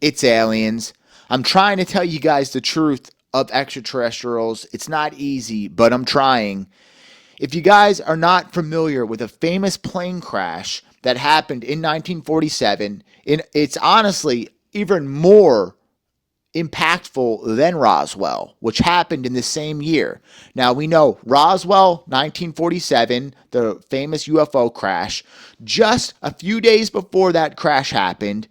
It's aliens. I'm trying to tell you guys the truth of extraterrestrials. It's not easy, but I'm trying. If you guys are not familiar with a famous plane crash that happened in 1947, it's honestly even more impactful than Roswell, which happened in the same year. Now we know Roswell, 1947, the famous UFO crash. Just a few days before that crash happened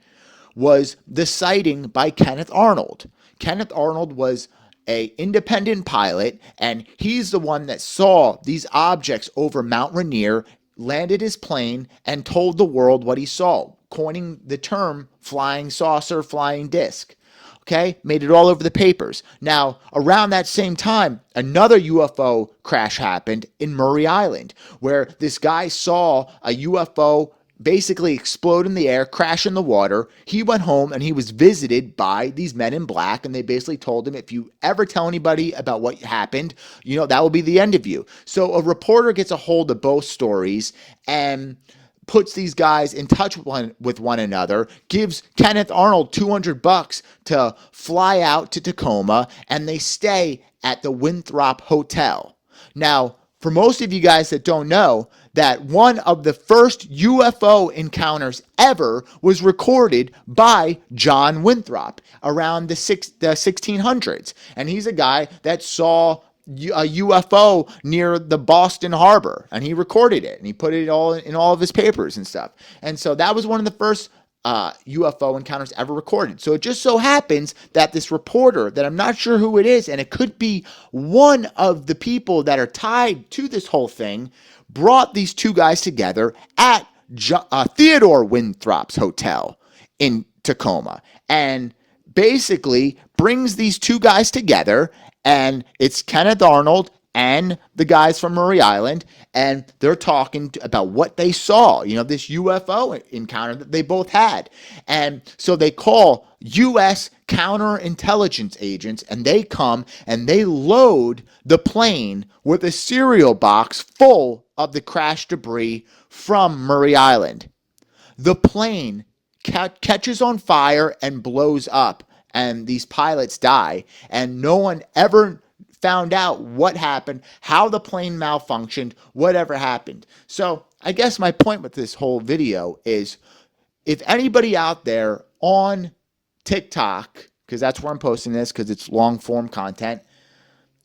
was the sighting by Kenneth Arnold. Kenneth Arnold was a independent pilot, and he's the one that saw these objects over Mount Rainier, landed his plane, and told the world what he saw, coining the term flying saucer, flying disc. Okay, made it all over the papers. Now, around that same time, another UFO crash happened in Murray Island, where this guy saw a UFO basically explode in the air, crash in the water. He went home and he was visited by these men in black, and they basically told him, if you ever tell anybody about what happened, that will be the end of you. So a reporter gets a hold of both stories and puts these guys in touch with one another, gives Kenneth Arnold $200 to fly out to Tacoma, and they stay at the Winthrop Hotel. Now, for most of you guys that don't know, that one of the first UFO encounters ever was recorded by John Winthrop around the 1600s. And he's a guy that saw a UFO near the Boston Harbor, and he recorded it, and he put it all in all of his papers and stuff. And so that was one of the first UFO encounters ever recorded. So it just so happens that this reporter, that I'm not sure who it is, and it could be one of the people that are tied to this whole thing, brought these two guys together at Theodore Winthrop's hotel in Tacoma, and basically brings these two guys together. And it's Kenneth Arnold and the guys from Murray Island, and they're talking about what they saw, this UFO encounter that they both had. And so they call U.S. counterintelligence agents, and they come and they load the plane with a cereal box full of the crash debris from Murray Island. The plane catches on fire and blows up, and these pilots die, and no one ever found out what happened, how the plane malfunctioned, whatever happened. So I guess my point with this whole video is, if anybody out there on TikTok, because that's where I'm posting this, because it's long form content,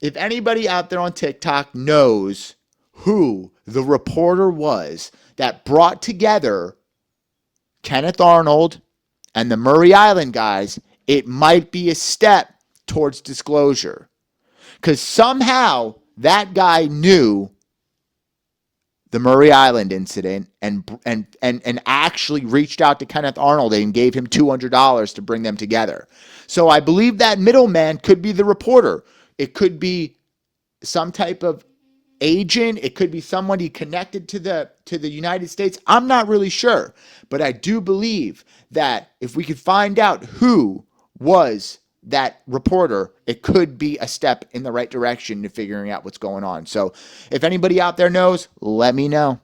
if anybody out there on TikTok knows who the reporter was that brought together Kenneth Arnold and the Murray Island guys, it might be a step towards disclosure. Because somehow that guy knew the Murray Island incident and actually reached out to Kenneth Arnold and gave him $200 to bring them together. So I believe that middleman could be the reporter. It could be some type of agent. It could be somebody connected to the United States. I'm not really sure. But I do believe that if we could find out who was that reporter, it could be a step in the right direction to figuring out what's going on. So if anybody out there knows, let me know.